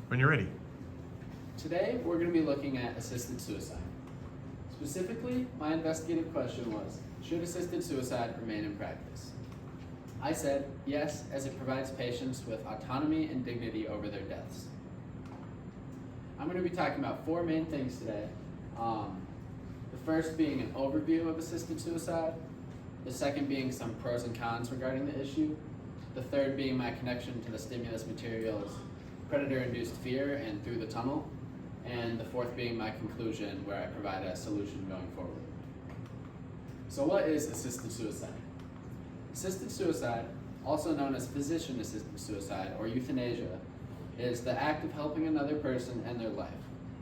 when you're ready. Today, we're going to be looking at assisted suicide. Specifically, my investigative question was, should assisted suicide remain in practice? I said yes, as it provides patients with autonomy and dignity over their deaths. I'm going to be talking about four main things today. The first being an overview of assisted suicide, the second being some pros and cons regarding the issue, the third being my connection to the stimulus materials predator-induced fear and through the tunnel, and the fourth being my conclusion where I provide a solution going forward. So what is assisted suicide? Assisted suicide, also known as physician-assisted suicide or euthanasia, is the act of helping another person end their life,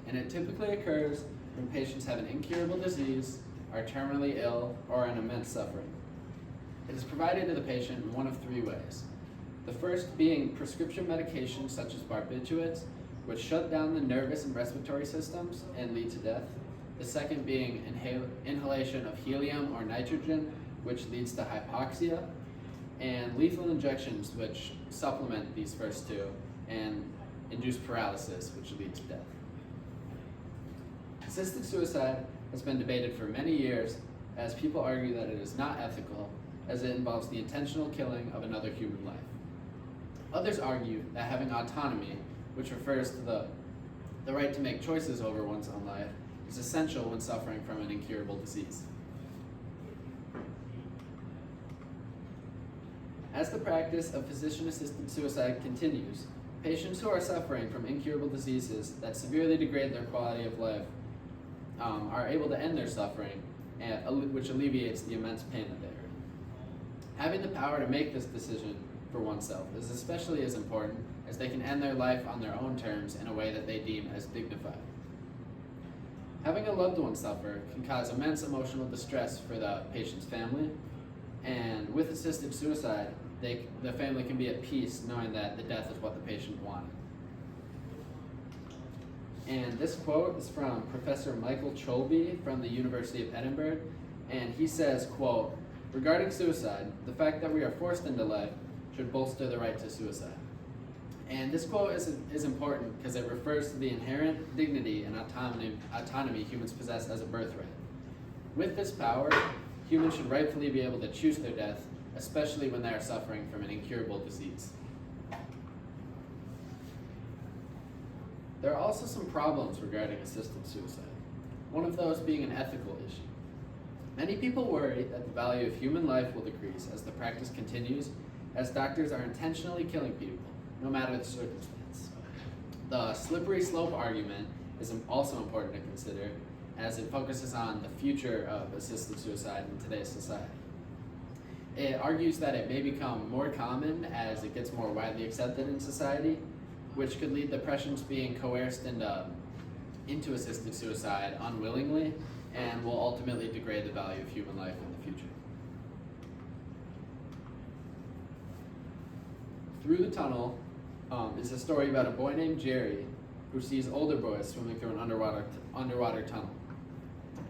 and it typically occurs when patients have an incurable disease, are terminally ill, or in immense suffering. It is provided to the patient in one of three ways. The first being prescription medications such as barbiturates, which shut down the nervous and respiratory systems and lead to death. The second being inhalation of helium or nitrogen, which leads to hypoxia, and lethal injections, which supplement these first two and induce paralysis, which leads to death. Assisted suicide has been debated for many years, as people argue that it is not ethical, as it involves the intentional killing of another human life. Others argue that having autonomy, which refers to the right to make choices over one's own life, is essential when suffering from an incurable disease. As the practice of physician-assisted suicide continues, patients who are suffering from incurable diseases that severely degrade their quality of life are able to end their suffering, which alleviates the immense pain that they are in. Having the power to make this decision for oneself is especially as important as they can end their life on their own terms in a way that they deem as dignified. Having a loved one suffer can cause immense emotional distress for the patient's family, and with assisted suicide, the family can be at peace knowing that the death is what the patient wanted. And this quote is from Professor Michael Cholby from the University of Edinburgh, and he says, quote, "Regarding suicide, the fact that we are forced into life should bolster the right to suicide." And this quote is important because it refers to the inherent dignity and autonomy humans possess as a birthright. With this power, humans should rightfully be able to choose their death, especially when they are suffering from an incurable disease. There are also some problems regarding assisted suicide, one of those being an ethical issue. Many people worry that the value of human life will decrease as the practice continues, as doctors are intentionally killing people, no matter the circumstance. The slippery slope argument is also important to consider, as it focuses on the future of assisted suicide in today's society. It argues that it may become more common as it gets more widely accepted in society, which could lead to patients being coerced into assisted suicide unwillingly, and will ultimately degrade the value of human life in the future. Through the Tunnel is a story about a boy named Jerry who sees older boys swimming through an underwater tunnel.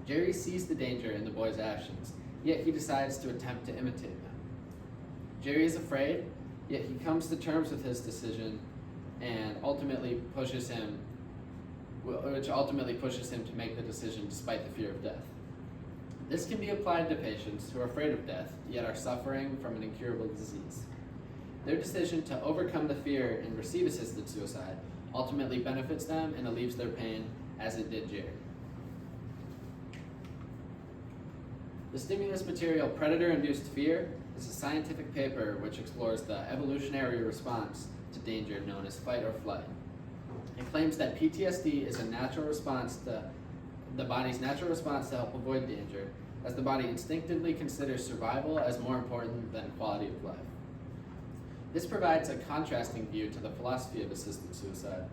Jerry sees the danger in the boy's actions, yet he decides to attempt to imitate them. Jerry is afraid, yet he comes to terms with his decision and ultimately pushes him to make the decision despite the fear of death. This can be applied to patients who are afraid of death, yet are suffering from an incurable disease. Their decision to overcome the fear and receive assisted suicide ultimately benefits them and relieves their pain, as it did Jerry. The stimulus material predator-induced fear is a scientific paper which explores the evolutionary response to danger known as fight or flight. It claims that PTSD is a natural response to the body's natural response to help avoid danger, as the body instinctively considers survival as more important than quality of life. This provides a contrasting view to the philosophy of assisted suicide,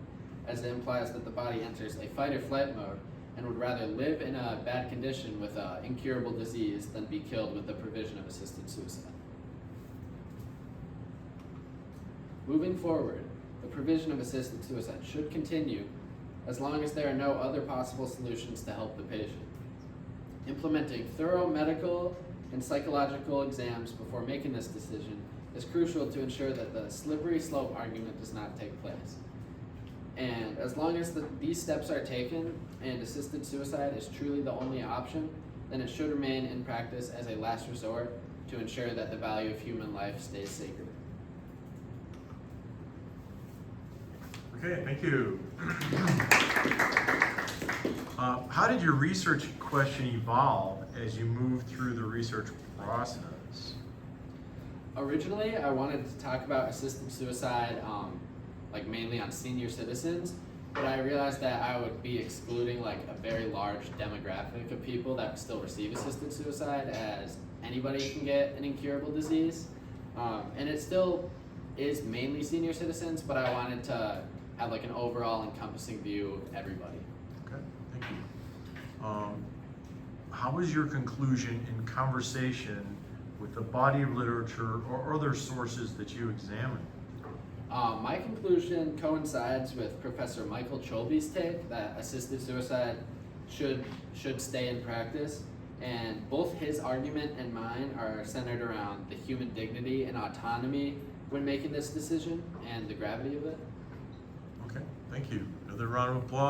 as it implies that the body enters a fight or flight mode and would rather live in a bad condition with an incurable disease than be killed with the provision of assisted suicide. Moving forward, the provision of assisted suicide should continue as long as there are no other possible solutions to help the patient. Implementing thorough medical and psychological exams before making this decision is crucial to ensure that the slippery slope argument does not take place. And as long as these steps are taken and assisted suicide is truly the only option, then it should remain in practice as a last resort to ensure that the value of human life stays sacred. Okay, thank you. How did your research question evolve as you moved through the research process? Originally, I wanted to talk about assisted suicide, like mainly on senior citizens, but I realized that I would be excluding like a very large demographic of people that still receive assisted suicide, as anybody can get an incurable disease, and it still is mainly senior citizens, but I wanted to have like an overall encompassing view of everybody. Okay, thank you. How was your conclusion in conversation with the body of literature or other sources that you examined? My conclusion coincides with Professor Michael Cholby's take that assisted suicide should stay in practice, and both his argument and mine are centered around the human dignity and autonomy when making this decision and the gravity of it. Okay, thank you. Another round of applause.